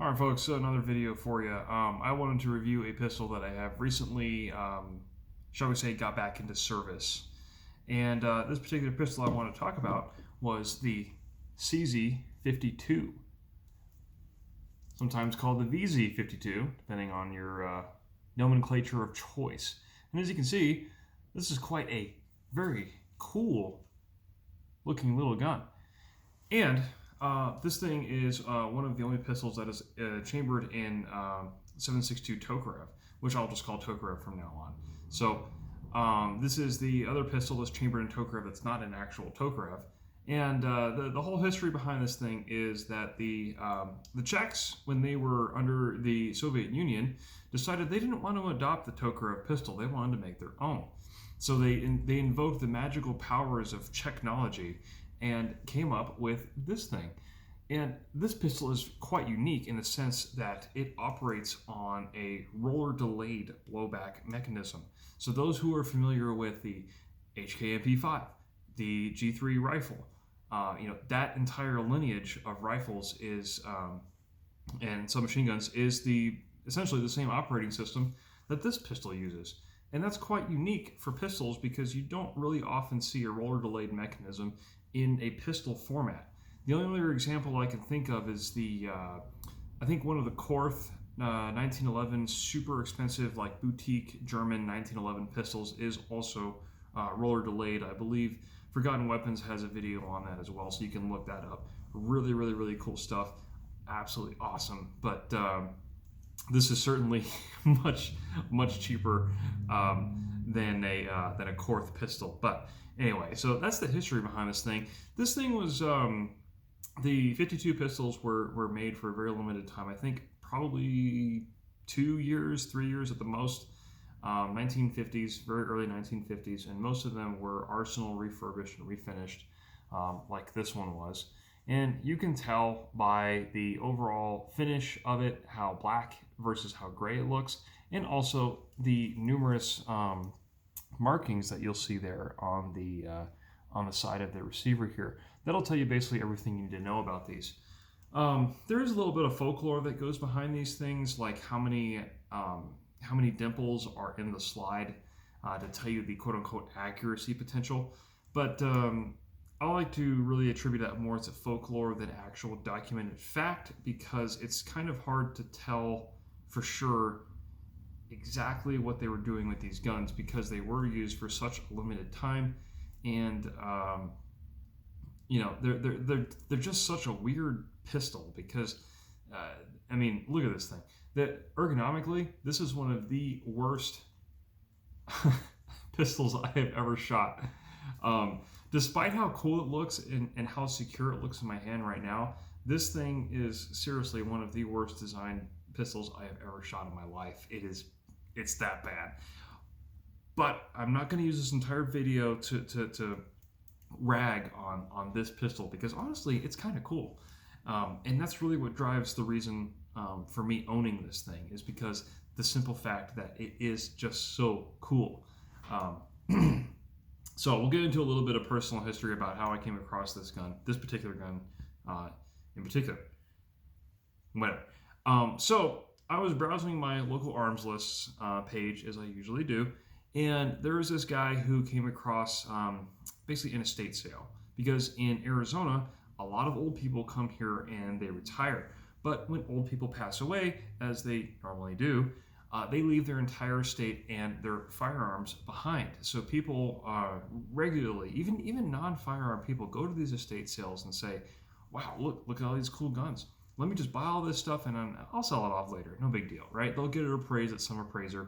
All right, folks, so another video for you. I wanted to review a pistol that I have recently, shall we say, got back into service. And this particular pistol I want to talk about was the CZ52, sometimes called the VZ52, depending on your nomenclature of choice. And as you can see, this is quite a very cool looking little gun. And this thing is one of the only pistols that is chambered in 7.62 Tokarev, which I'll just call Tokarev from now on. So this is the other pistol that's chambered in Tokarev that's not an actual Tokarev. And the whole history behind this thing is that the Czechs, when they were under the Soviet Union, decided they didn't want to adopt the Tokarev pistol. They wanted to make their own. So they invoked the magical powers of Czechnology and came up with this thing. And this pistol is quite unique in the sense that it operates on a roller delayed blowback mechanism. So those who are familiar with the HK MP5, the G3 rifle, that entire lineage of rifles is and submachine guns is essentially the same operating system that this pistol uses. And that's quite unique for pistols because you don't really often see a roller delayed mechanism in a pistol format. The only other example I can think of is I think one of the Korth 1911 super expensive like boutique German 1911 pistols is also roller delayed. I believe Forgotten Weapons has a video on that as well, so you can look that up. Really, really, really cool stuff. Absolutely awesome. But this is certainly much cheaper than a Korth pistol. But anyway, so that's the history behind this thing. This thing was the 52 pistols were made for a very limited time. I think probably 2 years, 3 years at the most. 1950s, very early 1950s, and most of them were Arsenal refurbished and refinished, like this one was. And you can tell by the overall finish of it how black versus how gray it looks, and also the numerous markings that you'll see there on the side of the receiver here. That'll tell you basically everything you need to know about these. There is a little bit of folklore that goes behind these things, like how many dimples are in the slide to tell you the quote-unquote accuracy potential. But I like to really attribute that more to folklore than actual documented fact, because it's kind of hard to tell for sure exactly what they were doing with these guns, because they were used for such a limited time, and they're just such a weird pistol because I mean, look at this thing. That ergonomically, this is one of the worst pistols I have ever shot. Despite how cool it looks and how secure it looks in my hand right now, this thing is seriously one of the worst designed pistols I have ever shot in my life. It's that bad. But I'm not going to use this entire video to rag on this pistol, because honestly, it's kind of cool. And that's really what drives the reason for me owning this thing, is because the simple fact that it is just so cool. So we'll get into a little bit of personal history about how I came across this particular gun in particular. Whatever. So I was browsing my local arms lists page, as I usually do, and there was this guy who came across basically an estate sale, because in Arizona, a lot of old people come here and they retire. But when old people pass away, as they normally do, they leave their entire estate and their firearms behind. So people regularly, even non-firearm people, go to these estate sales and say, wow, look at all these cool guns. Let me just buy all this stuff and I'll sell it off later. No big deal, right? They'll get it appraised at some appraiser.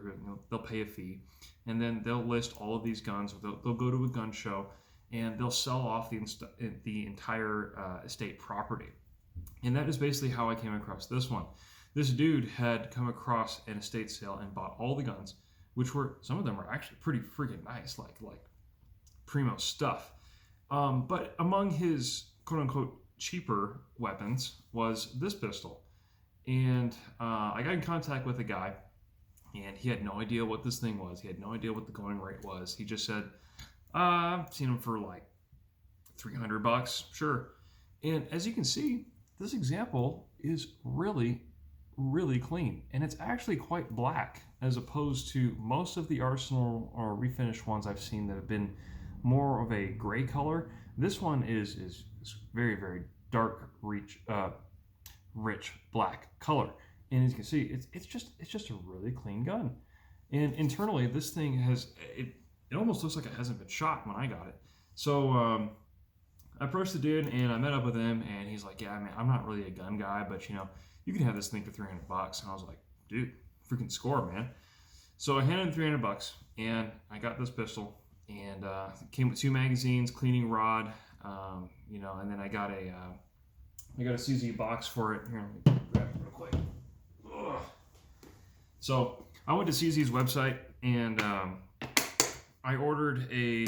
They'll pay a fee, and then they'll list all of these guns. They'll go to a gun show, and they'll sell off the entire estate property. And that is basically how I came across this one. This dude had come across an estate sale and bought all the guns, which some of them were actually pretty freaking nice, like primo stuff. But among his quote-unquote cheaper weapons was this pistol. And I got in contact with a guy, and he had no idea what this thing was. He had no idea what the going rate was. He just said, I've seen them for like $300, sure. And as you can see, this example is really really clean, and it's actually quite black as opposed to most of the Arsenal or refinished ones I've seen that have been more of a gray color. This one is very, very dark, rich black color, and as you can see, it's just a really clean gun. And internally, this thing has it almost looks like it hasn't been shot when I got it. So I approached the dude and I met up with him, and he's like, "Yeah, man, I'm not really a gun guy, but you can have this thing for $300." And I was like, "Dude, freaking score, man!" So I handed him $300, and I got this pistol, and it came with 2 magazines, cleaning rod, and then I got a CZ box for it. Here, let me grab it real quick. Ugh. So I went to CZ's website and I ordered a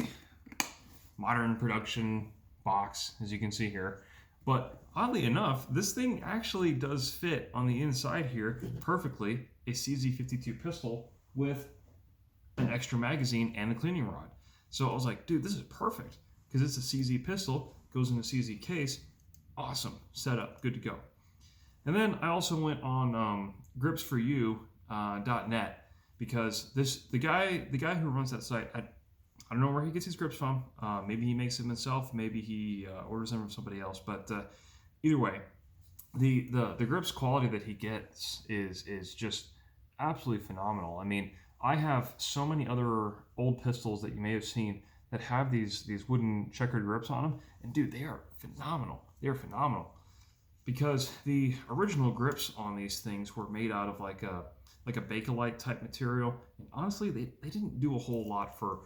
modern production box, as you can see here. But oddly enough, this thing actually does fit on the inside here perfectly, a CZ52 pistol with an extra magazine and a cleaning rod. So I was like, dude, this is perfect because it's a CZ pistol, goes in a CZ case. Awesome setup, good to go. And then I also went on gripsforyou.net because the guy who runs that site, I don't know where he gets his grips from. Maybe he makes them himself. Maybe he orders them from somebody else. But either way, the grips quality that he gets is just absolutely phenomenal. I mean, I have so many other old pistols that you may have seen that have these wooden checkered grips on them, and dude, they are phenomenal. They are phenomenal because the original grips on these things were made out of like a Bakelite type material, and honestly, they didn't do a whole lot for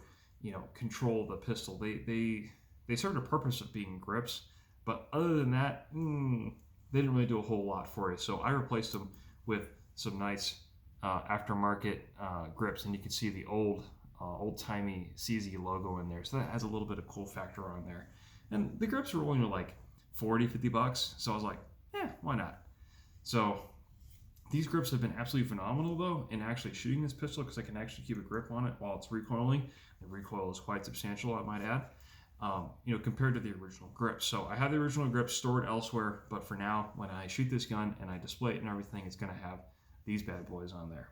control of the pistol. They served a purpose of being grips, but other than that, they didn't really do a whole lot for you. So I replaced them with some nice aftermarket grips, and you can see the old-timey CZ logo in there. So that has a little bit of cool factor on there. And the grips were only like $40-$50. So I was like, why not? So these grips have been absolutely phenomenal though in actually shooting this pistol because I can actually keep a grip on it while it's recoiling. The recoil is quite substantial, I might add, compared to the original grips. So I have the original grips stored elsewhere, but for now, when I shoot this gun and I display it and everything, it's going to have these bad boys on there.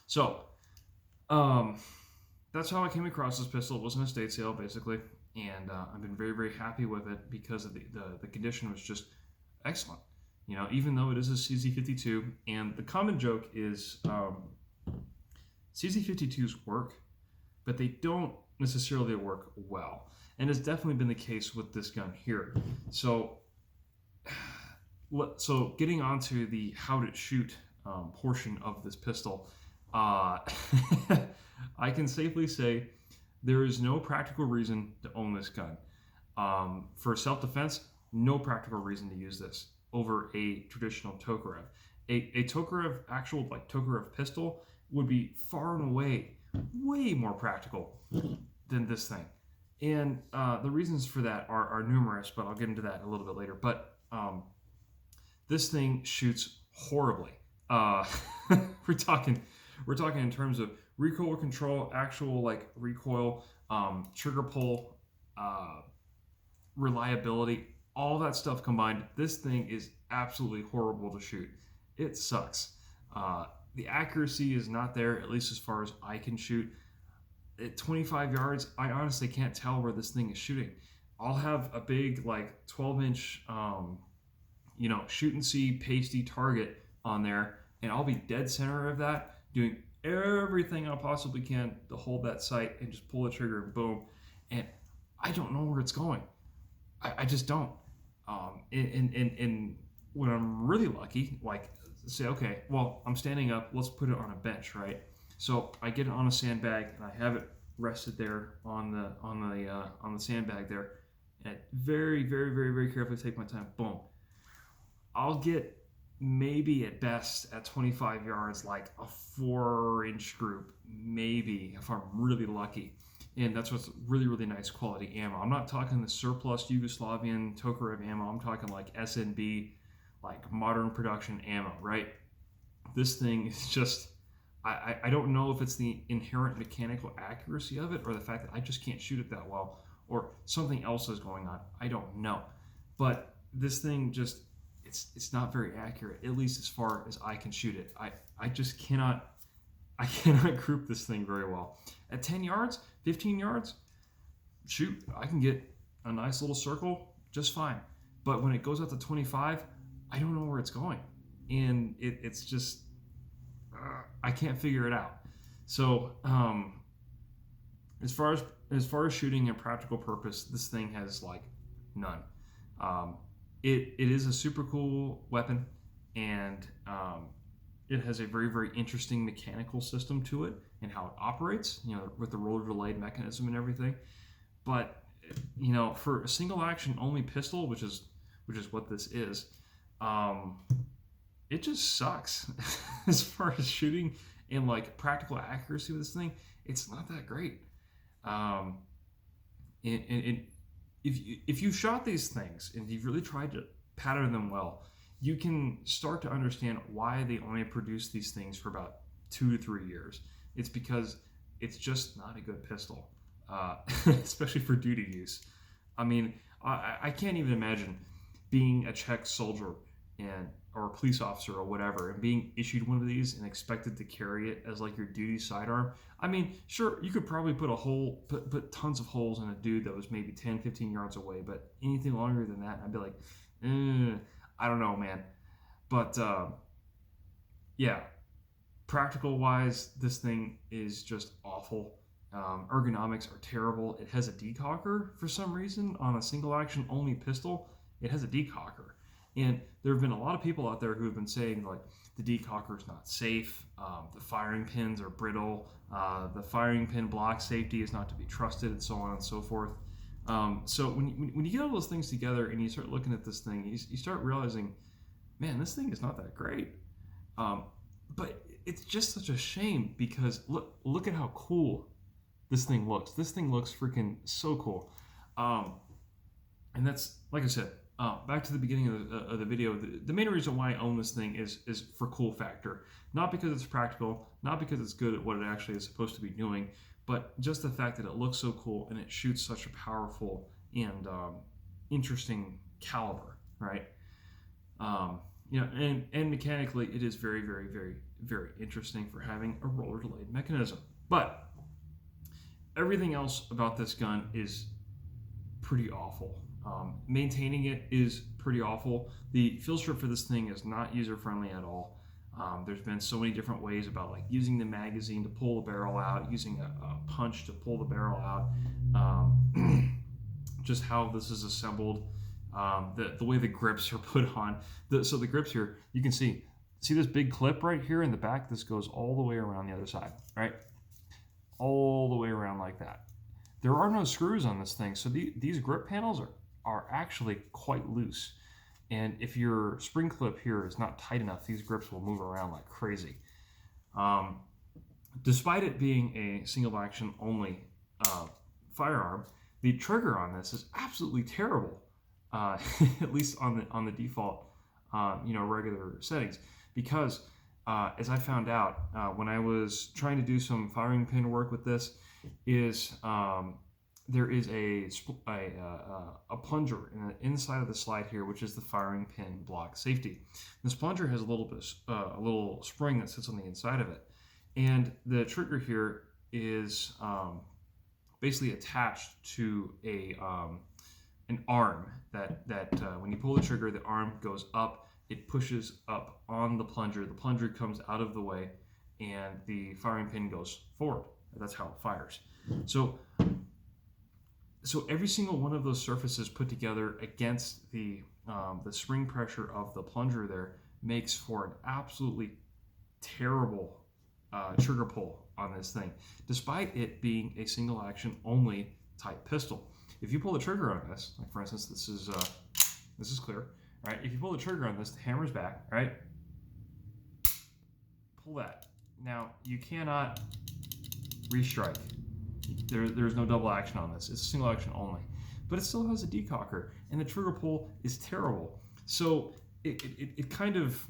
So that's how I came across this pistol. It was an estate sale, basically, and I've been very, very happy with it because of the condition was just excellent. Even though it is a CZ52, and the common joke is CZ52s work, but they don't necessarily work well, and it's definitely been the case with this gun here. So getting onto the how to shoot portion of this pistol, I can safely say there is no practical reason to own this gun. For self-defense, no practical reason to use this over a traditional Tokarev. A Tokarev, actual Tokarev pistol would be far and away way more practical than this thing. And the reasons for that are numerous, but I'll get into that a little bit later. But this thing shoots horribly. We're talking in terms of recoil control, actual recoil, trigger pull, reliability, all that stuff combined. This thing is absolutely horrible to shoot. It sucks. The accuracy is not there, at least as far as I can shoot. At 25 yards, I honestly can't tell where this thing is shooting. I'll have a big 12-inch, shoot and see pasty target on there, and I'll be dead center of that, doing everything I possibly can to hold that sight and just pull the trigger and boom. And I don't know where it's going. I just don't. And when I'm really lucky, say, okay, well, I'm standing up, let's put it on a bench, right? So I get it on a sandbag and I have it rested there on the sandbag there, and I very, very, very, very carefully take my time. Boom. I'll get maybe at best at 25 yards a 4-inch group, maybe if I'm really lucky. And that's what's really, really nice quality ammo. I'm not talking the surplus Yugoslavian Tokarev ammo. I'm talking SNB, modern production ammo, right? This thing is just, I don't know if it's the inherent mechanical accuracy of it or the fact that I just can't shoot it that well or something else is going on. I don't know. But this thing just, it's not very accurate, at least as far as I can shoot it. I just cannot group this thing very well. At 10 yards, 15 yards, shoot, I can get a nice little circle just fine. But when it goes out to 25, I don't know where it's going, and it's just I can't figure it out. So as far as shooting and practical purpose, this thing has like none. It is a super cool weapon, and it has a very, very interesting mechanical system to it and how it operates, with the roller delayed mechanism and everything. But for a single action only pistol, which is what this is, it just sucks. As far as shooting and like practical accuracy with this thing, it's not that great. And if you shot these things and you've really tried to pattern them well, you can start to understand why they only produce these things for about 2 to 3 years. It's because it's just not a good pistol, especially for duty use. I mean, I can't even imagine being a Czech soldier or a police officer or whatever, and being issued one of these and expected to carry it as like your duty sidearm. I mean, sure, you could probably put tons of holes in a dude that was maybe 10, 15 yards away, but anything longer than that, I'd be like, I don't know, man. But yeah, practical wise, this thing is just awful. Ergonomics are terrible. It has a decocker for some reason on a single action only pistol. It has a decocker. And there have been a lot of people out there who have been saying like the decocker is not safe, the firing pins are brittle, the firing pin block safety is not to be trusted, and so on and so forth. So when you get all those things together and you start looking at this thing, you start realizing, man, this thing is not that great. But it's just such a shame, because look at how cool this thing looks. This thing looks freaking so cool. And that's, like I said, back to the beginning of the video, the main reason why I own this thing is for cool factor. Not because it's practical, not because it's good at what it actually is supposed to be doing, but just the fact that it looks so cool and it shoots such a powerful and interesting caliber, right? And mechanically, it is very, very, very, very interesting for having a roller delayed mechanism. But everything else about this gun is pretty awful. Maintaining it is pretty awful. The field strip for this thing is not user-friendly at all. There's been so many different ways about like using the magazine to pull the barrel out, using a punch to pull the barrel out, just how this is assembled, the way the grips are put on. So the grips here, you can see this big clip right here in the back? This goes all the way around the other side, right? All the way around like that. There are no screws on this thing, so these grip panels are actually quite loose. And if your spring clip here is not tight enough, these grips will move around like crazy. Despite it being a single action only firearm, the trigger on this is absolutely terrible, at least on the default regular settings, because as I found out when I was trying to do some firing pin work with this, is there is a plunger in the inside of the slide here, which is the firing pin block safety. This plunger has a little spring that sits on the inside of it, and the trigger here is basically attached to an arm that when you pull the trigger, the arm goes up. It pushes up on the plunger. The plunger comes out of the way, and the firing pin goes forward. That's how it fires. So every single one of those surfaces put together against the spring pressure of the plunger there makes for an absolutely terrible trigger pull on this thing, despite it being a single action only type pistol. If you pull the trigger on this, like for instance, this is clear, right? If you pull the trigger on this, the hammer's back, right? Pull that. Now you cannot restrike. There's no double action on this. It's a single action only, but it still has a decocker, and the trigger pull is terrible. So it kind of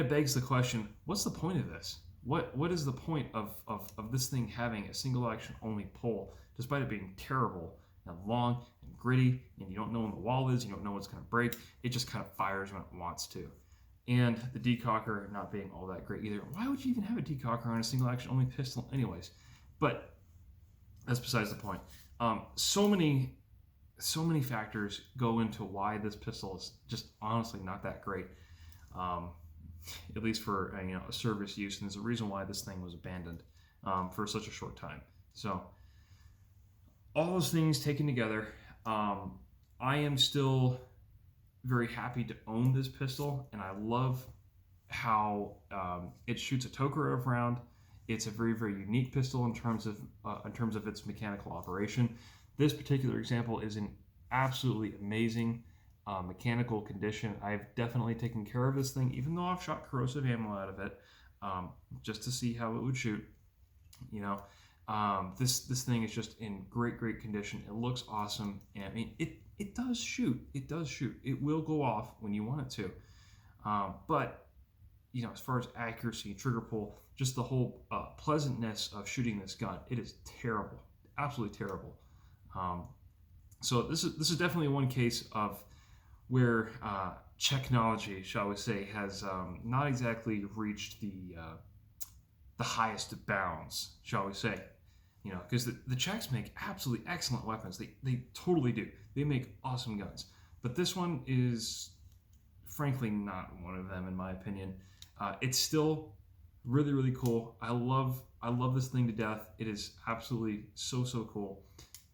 begs the question: what's the point of this? What is the point of this thing having a single action only pull, despite it being terrible and long and gritty, and you don't know when the wall is, you don't know what's going to break. It just kind of fires when it wants to. And the decocker not being all that great either. Why would you even have a decocker on a single action only pistol anyways? But that's besides the point. So many factors go into why this pistol is just honestly not that great, at least for a service use, and there's a reason why this thing was abandoned for such a short time. So all those things taken together, I am still very happy to own this pistol, and I love how it shoots a Tokarev round. It's a very, very unique pistol in terms of its mechanical operation. This particular example is in absolutely amazing mechanical condition. I've definitely taken care of this thing, even though I've shot corrosive ammo out of it, just to see how it would shoot. This thing is just in great condition. It looks awesome, and I mean it does shoot. It does shoot. It will go off when you want it to, but as far as accuracy, trigger pull, just the whole pleasantness of shooting this gun, it is terrible, absolutely terrible. So this is definitely one case of where Czechnology, shall we say, has not exactly reached the highest of bounds, shall we say. Because the Czechs make absolutely excellent weapons. They totally do. They make awesome guns. But this one is, frankly, not one of them, in my opinion. It's still really, really cool. I love this thing to death. It is absolutely so cool.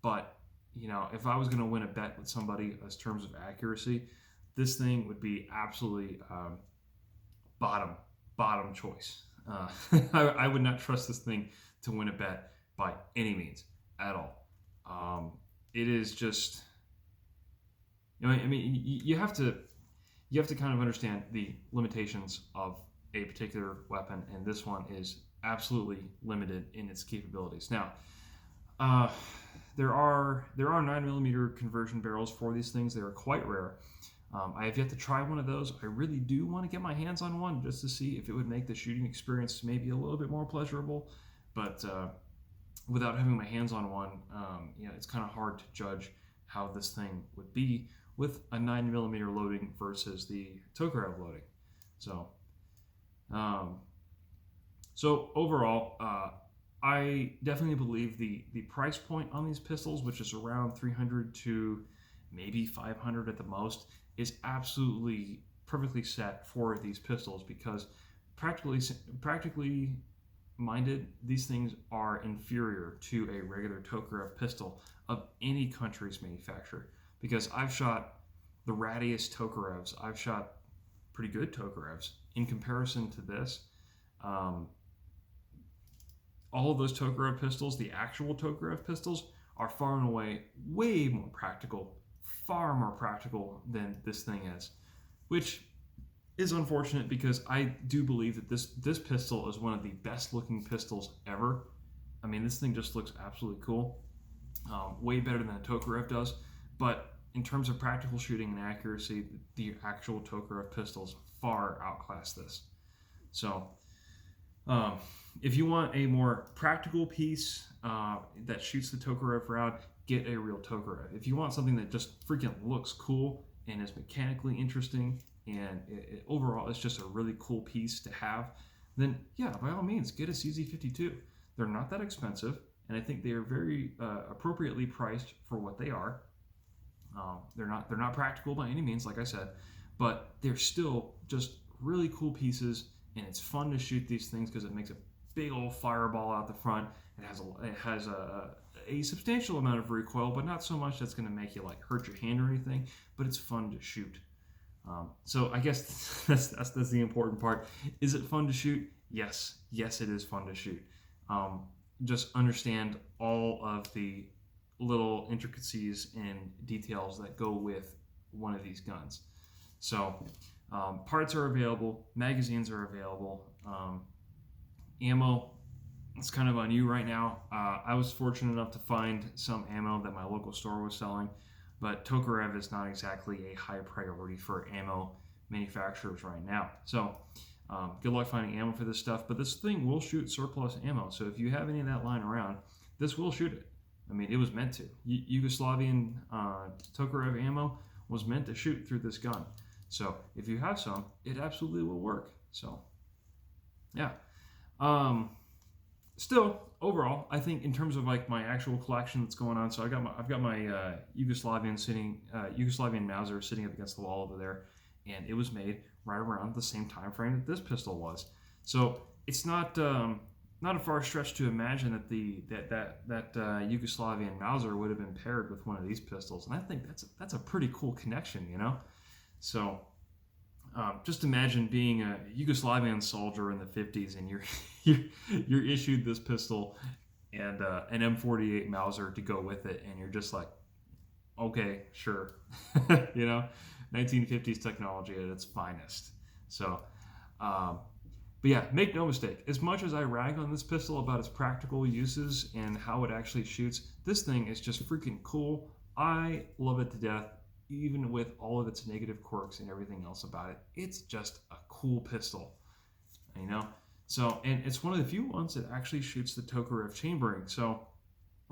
But, if I was going to win a bet with somebody as terms of accuracy, this thing would be absolutely bottom choice. I would not trust this thing to win a bet by any means at all. It is just, you have to kind of understand the limitations of a particular weapon, and this one is absolutely limited in its capabilities. Now, there are 9mm conversion barrels for these things. They are quite rare. I have yet to try one of those. I really do want to get my hands on one just to see if it would make the shooting experience maybe a little bit more pleasurable. But without having my hands on one, it's kind of hard to judge how this thing would be with a 9mm loading versus the Tokarev loading. So overall, I definitely believe the price point on these pistols, which is around $300 to maybe $500 at the most, is absolutely perfectly set for these pistols, because practically minded, these things are inferior to a regular Tokarev pistol of any country's manufacturer. Because I've shot the rattiest Tokarevs, I've shot pretty good Tokarevs in comparison to this. All of those Tokarev pistols, the actual Tokarev pistols, are far and away way more practical, far more practical than this thing is, which is unfortunate, because I do believe that this pistol is one of the best looking pistols ever. I mean, this thing just looks absolutely cool, way better than a Tokarev does. But in terms of practical shooting and accuracy, the actual Tokarev pistols far outclass this. So if you want a more practical piece that shoots the Tokarev round, get a real Tokarev. If you want something that just freaking looks cool and is mechanically interesting, and overall it's just a really cool piece to have, then yeah, by all means, get a CZ52. They're not that expensive, and I think they are very appropriately priced for what they are. They're not practical by any means, like I said, but they're still just really cool pieces, and it's fun to shoot these things because it makes a big old fireball out the front. It has a substantial amount of recoil, but not so much that's going to make you like hurt your hand or anything. But it's fun to shoot. So I guess that's the important part. Is it fun to shoot? Yes, it is fun to shoot. Just understand all of the little intricacies and details that go with one of these guns. So parts are available, magazines are available, ammo, it's kind of on you right now. I was fortunate enough to find some ammo that my local store was selling, but Tokarev is not exactly a high priority for ammo manufacturers right now. So good luck finding ammo for this stuff, but this thing will shoot surplus ammo. So if you have any of that lying around, this will shoot it. I mean, it was meant to. Yugoslavian Tokarev ammo was meant to shoot through this gun. So if you have some, it absolutely will work. So yeah. Still, overall, I think in terms of like my actual collection that's going on, so I've got my Yugoslavian Mauser sitting up against the wall over there, and it was made right around the same time frame that this pistol was. So it's not a far stretch to imagine that that Yugoslavian Mauser would have been paired with one of these pistols, and I think that's a pretty cool connection, you know. So just imagine being a Yugoslavian soldier in the 50s, and you're issued this pistol and an M48 Mauser to go with it, and you're just like, okay, sure, you know, 1950s technology at its finest. So, but yeah, make no mistake. As much as I rag on this pistol about its practical uses and how it actually shoots, this thing is just freaking cool. I love it to death. Even with all of its negative quirks and everything else about it, it's just a cool pistol, you know. So, and it's one of the few ones that actually shoots the Tokarev chambering. So,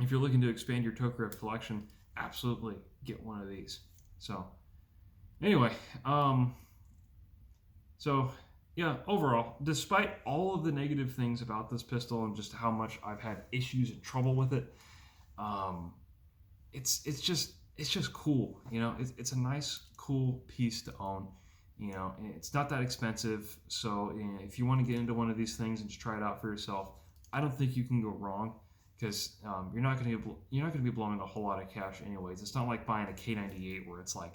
if you're looking to expand your Tokarev collection, absolutely get one of these. So, anyway, so yeah, overall, despite all of the negative things about this pistol and just how much I've had issues and trouble with it, it's just cool, you know. It's a nice, cool piece to own, you know. And it's not that expensive, so you know, if you want to get into one of these things and just try it out for yourself, I don't think you can go wrong, because you're not going to be blowing a whole lot of cash anyways. It's not like buying a K98 where it's like,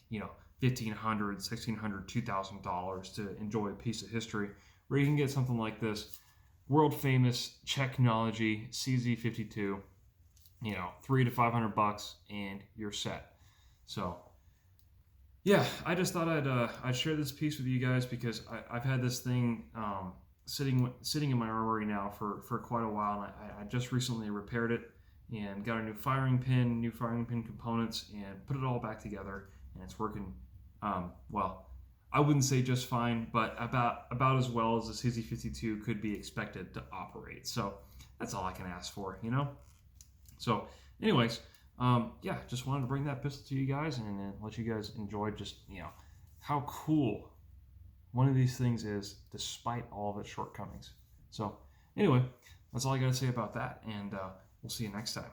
you know, $1,500, $1,600, $2,000 to enjoy a piece of history. Where you can get something like this world famous Czechnology CZ52. You know, $300 to $500, and you're set. So, yeah, I just thought I'd share this piece with you guys, because I've had this thing sitting in my armory now for quite a while, and I just recently repaired it and got a new firing pin components, and put it all back together, and it's working. Well, I wouldn't say just fine, but about as well as the CZ52 could be expected to operate. So that's all I can ask for, you know. So, anyways, yeah, just wanted to bring that pistol to you guys and let you guys enjoy just, you know, how cool one of these things is despite all of its shortcomings. So, anyway, that's all I got to say about that, and we'll see you next time.